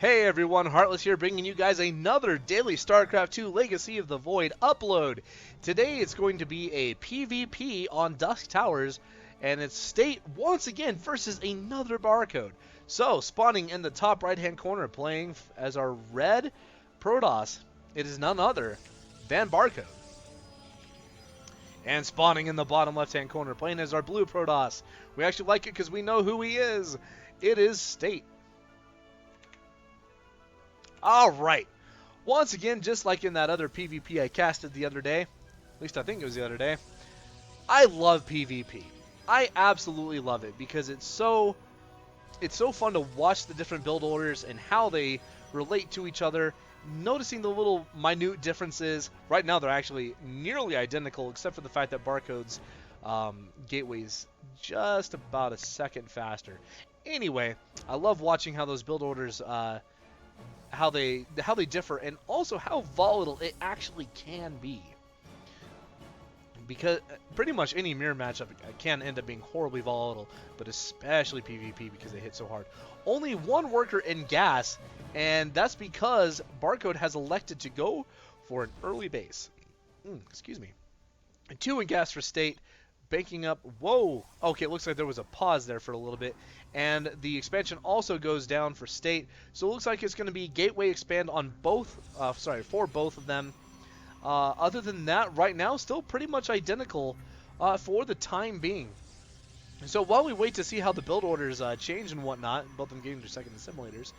Hey everyone, Heartless here bringing you guys another daily StarCraft 2 Legacy of the Void upload. Today it's going to be a PvP on Dusk Towers, and it's State once again versus another Barcode. So, spawning in the top right hand corner playing as our red Protoss, it is none other than Barcode. And spawning in the bottom left hand corner playing as our blue Protoss. We actually like it because we know who he is. It is State. Alright, once again, just like in that other PvP I casted the other day, at least I think it was the other day, I love PvP. I absolutely love it because it's so fun to watch the different build orders and how they relate to each other, noticing the little minute differences. Right now they're actually nearly identical except for the fact that Barcode's gateway's just about a second faster. Anyway, I love watching how those build orders how they differ, and also how volatile it actually can be. Because pretty much any mirror matchup can end up being horribly volatile, but especially PvP because they hit so hard. Only one worker in gas, and that's because Barcode has elected to go for an early base. Excuse me. And 2 in gas for State. Banking up. Whoa. Okay, it looks like there was a pause there for a little bit. And the expansion also goes down for State. So it looks like it's going to be Gateway expand on both, for both of them. Other than that, right now, still pretty much identical for the time being. So while we wait to see how the build orders change and whatnot, both of them getting their second simulators,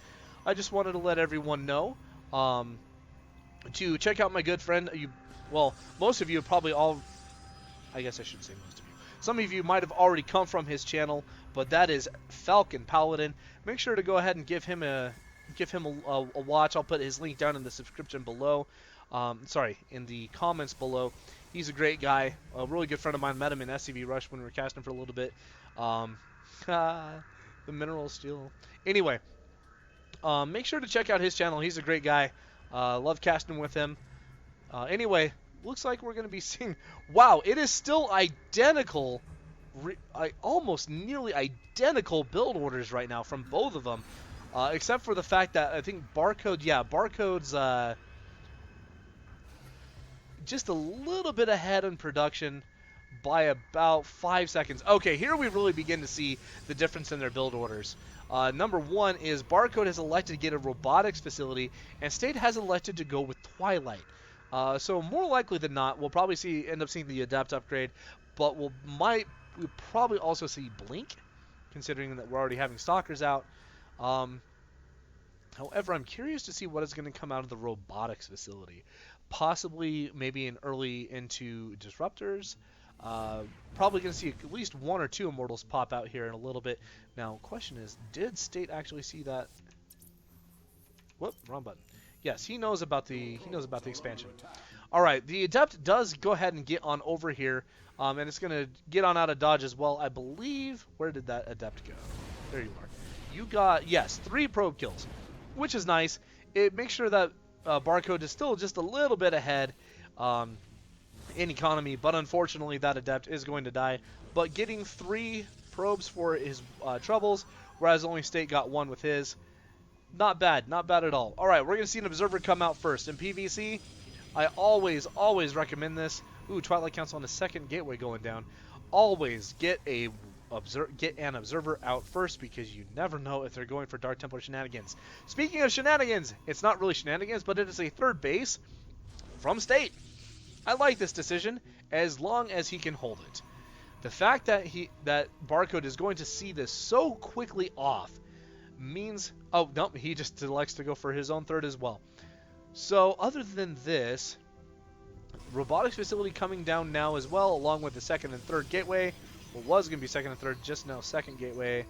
I just wanted to let everyone know to check out my good friend. Well, most of you probably all, I guess I should say most of you. Some of you might have already come from his channel, but that is Falcon Paladin. Make sure to go ahead and give him a watch. I'll put his link down in the subscription below. In the comments below. He's a great guy, a really good friend of mine. Met him in SCV Rush when we were casting for a little bit. The mineral steel. Anyway, make sure to check out his channel. He's a great guy. Love casting with him. Anyway, looks like we're going to be seeing... Wow, it is still identical, almost nearly identical build orders right now from both of them. Except for the fact that I think Barcode's just a little bit ahead in production by about 5 seconds. Okay, here we really begin to see the difference in their build orders. Number one is Barcode has elected to get a robotics facility, and State has elected to go with Twilight. So more likely than not, we'll probably end up seeing the Adept upgrade, but we'll probably also see Blink, considering that we're already having Stalkers out. However, I'm curious to see what is going to come out of the robotics facility. Possibly maybe an early into Disruptors. Probably going to see at least 1 or 2 Immortals pop out here in a little bit. Now, question is, did State actually see that? Whoop, wrong button. Yes, he knows about the expansion. All right, the Adept does go ahead and get on over here, and it's going to get on out of dodge as well. I believe, where did that Adept go? There you are. You got, yes, 3 probe kills, which is nice. It makes sure that Barcode is still just a little bit ahead in economy, but unfortunately that Adept is going to die. But getting 3 probes for his troubles, whereas only State got 1 with his. Not bad at all. All right, we're going to see an Observer come out first. In PvC, I always recommend this. Ooh, Twilight Council on the second gateway going down. Always get an Observer out first because you never know if they're going for Dark Templar shenanigans. Speaking of shenanigans, it's not really shenanigans, but it is a 3rd base from State. I like this decision as long as he can hold it. The fact that Barcode is going to see this so quickly off means... Oh, no, he just elects to go for his own 3rd as well. So, other than this, robotics facility coming down now as well, along with the 2nd and 3rd gateway. Well, was going to be 2nd and 3rd, just now 2nd gateway.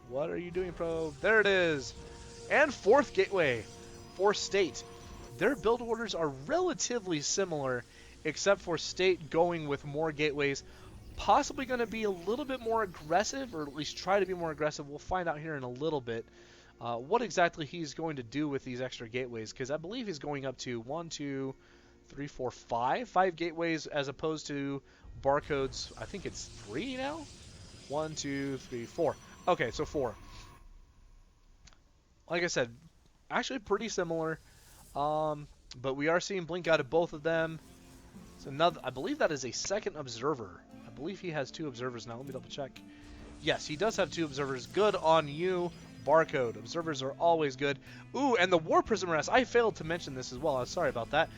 What are you doing, probe? There it is. And 4th gateway for State. Their build orders are relatively similar, except for State going with more gateways. Possibly going to be a little bit more aggressive, or at least try to be more aggressive. We'll find out here in a little bit what exactly he's going to do with these extra gateways, because I believe he's going up to 1, 2, 3, 4, 5 gateways, as opposed to Barcode's, I think it's 3 now? 1, 2, 3, 4. Okay, so 4. like I said, actually pretty similar. But we are seeing blink out of both of them. So another, I believe that is a second observer. I believe he has 2 observers now. Let me double check. Yes, he does have 2 observers. Good on you, Barcode. Observers are always good. Ooh, and the War Prism Harass. I failed to mention this as well. I'm sorry about that.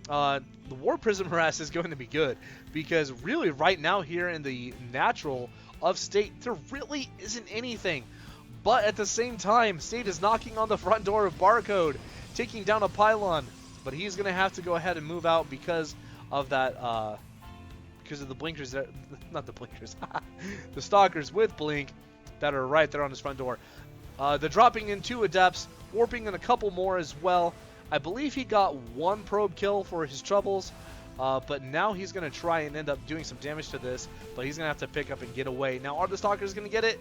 The War Prism Harass is going to be good because really right now here in the natural of State, there really isn't anything. But at the same time, State is knocking on the front door of Barcode, taking down a pylon. But he's going to have to go ahead and move out because of that, because of the blinkers, not the blinkers, the stalkers with blink that are right there on his front door. They're dropping in 2 adepts, warping in a couple more as well. I believe he got 1 probe kill for his troubles, but now he's going to try and end up doing some damage to this, but he's going to have to pick up and get away. Now, are the stalkers going to get it?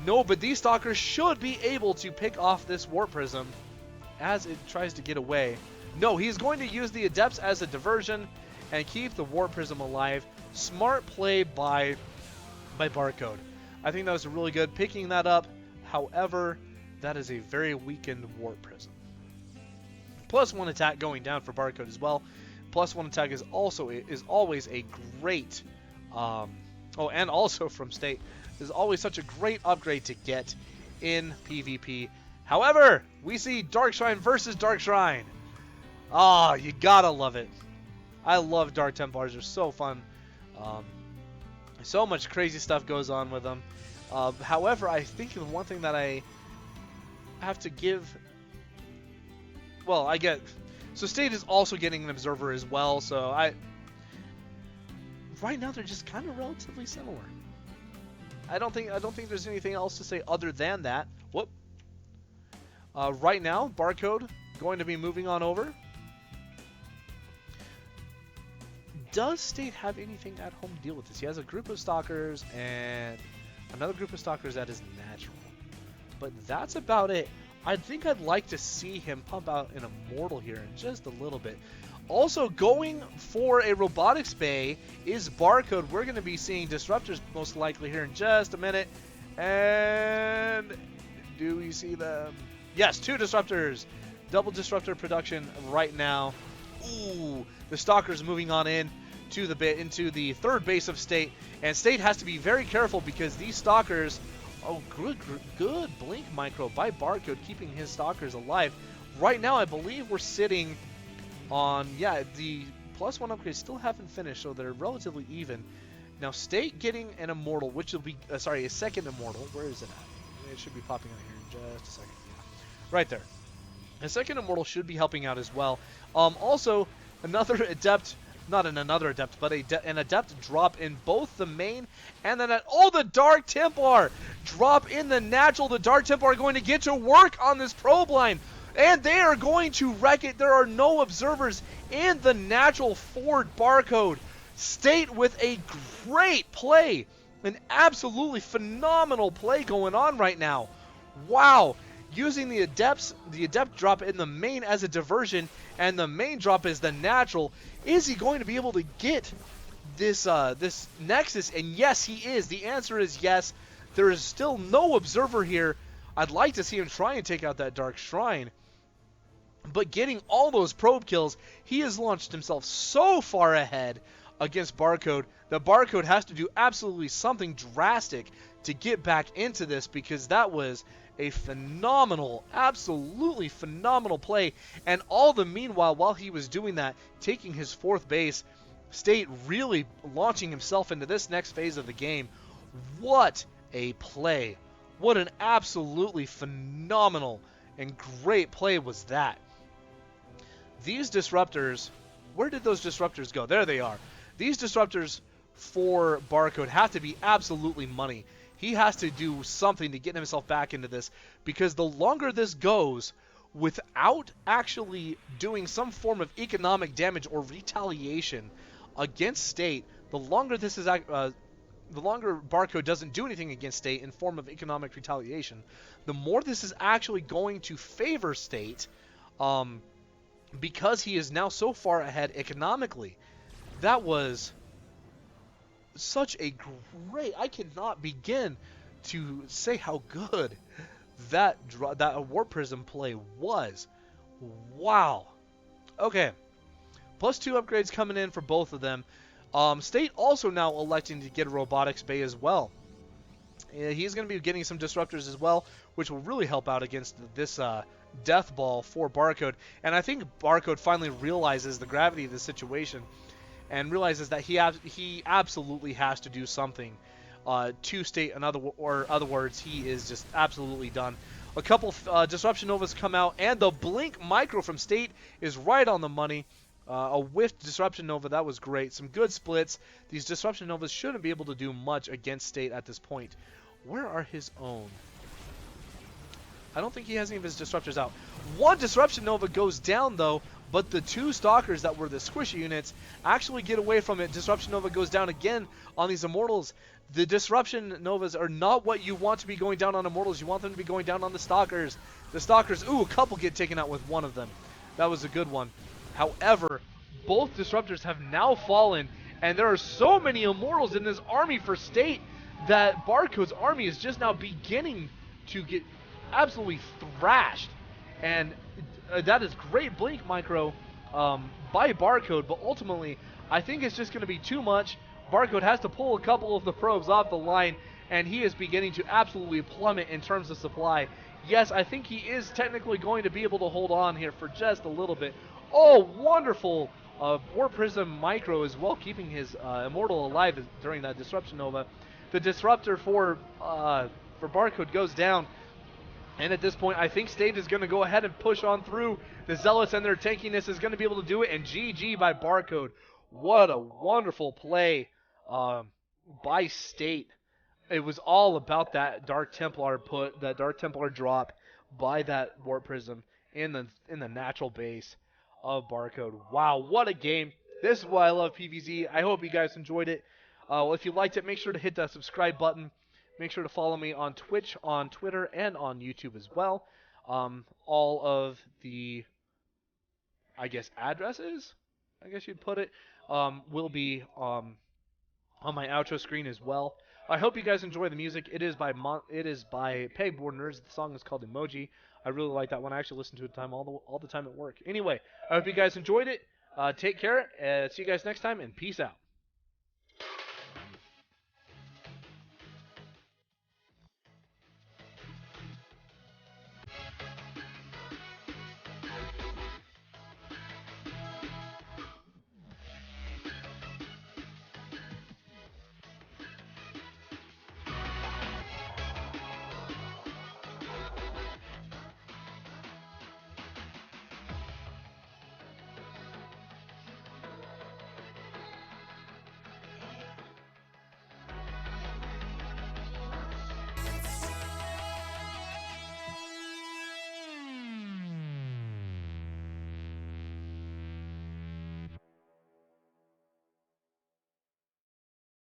No, but these stalkers should be able to pick off this warp prism as it tries to get away. No, he's going to use the adepts as a diversion and keep the warp prism alive. Smart play by Barcode. I think that was really good picking that up. However, that is a very weakened warp prism. +1 attack going down for Barcode as well. +1 attack is always a great. Oh, and also from State is always such a great upgrade to get in PvP. However, we see Dark Shrine versus Dark Shrine. Ah, you gotta love it. I love Dark Templars. They're so fun. So much crazy stuff goes on with them. However, I think the one thing that I have to give... Well, I get... So State is also getting an observer as well, so right now they're just kind of relatively similar. I don't think there's anything else to say other than that. Whoop. Right now, Barcode going to be moving on over. Does State have anything at home to deal with this? He has a group of stalkers and another group of stalkers that is natural. But that's about it. I think I'd like to see him pump out an Immortal here in just a little bit. Also, going for a Robotics Bay is Barcode. We're going to be seeing Disruptors most likely here in just a minute. And do we see them? Yes, 2 Disruptors. Double Disruptor production right now. Ooh, the Stalkers moving on in to into the 3rd base of State. And State has to be very careful because these Stalkers... Oh, good blink micro by Barcode, keeping his stalkers alive. Right now, I believe we're sitting on, yeah, the +1 upgrades still haven't finished, so they're relatively even. Now, State getting an Immortal, which will be, a 2nd Immortal. Where is it at? It should be popping out here in just a second. Yeah. Right there. A 2nd Immortal should be helping out as well. Also, another Adept... Not another Adept, but an Adept drop in both the main and then the Dark Templar drop in the natural. The Dark Templar are going to get to work on this probe line, and they are going to wreck it. There are no observers in the natural for Barcode. State with a great play, an absolutely phenomenal play going on right now. Wow. Using the Adept drop in the main as a diversion, and the main drop is the natural. Is he going to be able to get this this Nexus? And yes, he is. The answer is yes. There is still no observer here. I'd like to see him try and take out that Dark Shrine. But getting all those probe kills, he has launched himself so far ahead against Barcode that Barcode has to do absolutely something drastic to get back into this, because that was a phenomenal, absolutely phenomenal play. And all the meanwhile, while he was doing that, taking his 4th base, State really launching himself into this next phase of the game. What a play. What an absolutely phenomenal and great play was that. These Disruptors, where did those Disruptors go? There they are. These Disruptors for Barcode have to be absolutely money. He has to do something to get himself back into this, because the longer this goes without actually doing some form of economic damage or retaliation against State, the longer this is the longer Barcode doesn't do anything against State in form of economic retaliation, the more this is actually going to favor State, because he is now so far ahead economically. That was such a great... I cannot begin to say how good that Warp Prism play was. Wow. Okay. +2 upgrades coming in for both of them. State also now electing to get a robotics bay as well. He's going to be getting some disruptors as well, which will really help out against this death ball for Barcode. And I think Barcode finally realizes the gravity of the situation and realizes that he absolutely has to do something to State. In other words, he is just absolutely done. A couple Disruption Novas come out, and the Blink Micro from State is right on the money. A whiffed Disruption Nova, that was great. Some good splits. These Disruption Novas shouldn't be able to do much against State at this point. Where are his own? I don't think he has any of his Disruptors out. One Disruption Nova goes down, though, but the two Stalkers that were the squishy units actually get away from it. Disruption Nova goes down again on these Immortals. The Disruption Novas are not what you want to be going down on Immortals. You want them to be going down on the Stalkers. The Stalkers, ooh, a couple get taken out with one of them. That was a good one. However, both Disruptors have now fallen, and there are so many Immortals in this army for State that Barcode's army is just now beginning to get absolutely thrashed. And that is great Blink Micro by Barcode, but ultimately, I think it's just going to be too much. Barcode has to pull a couple of the probes off the line, and he is beginning to absolutely plummet in terms of supply. Yes, I think he is technically going to be able to hold on here for just a little bit. Oh, wonderful Warp Prism Micro as well, keeping his Immortal alive during that Disruption Nova. The Disruptor for Barcode goes down. And at this point, I think State is going to go ahead and push on through. The Zealots and their tankiness is going to be able to do it. And GG by Barcode. What a wonderful play by State. It was all about that Dark Templar drop by that Warp Prism in the natural base of Barcode. Wow, what a game. This is why I love PvZ. I hope you guys enjoyed it. If you liked it, make sure to hit that subscribe button. Make sure to follow me on Twitch, on Twitter, and on YouTube as well. All of the, addresses, you'd put it, will be on my outro screen as well. I hope you guys enjoy the music. It is by Pegboard Nerds. The song is called Emoji. I really like that one. I actually listen to it all the time at work. Anyway, I hope you guys enjoyed it. Take care. See you guys next time, and peace out.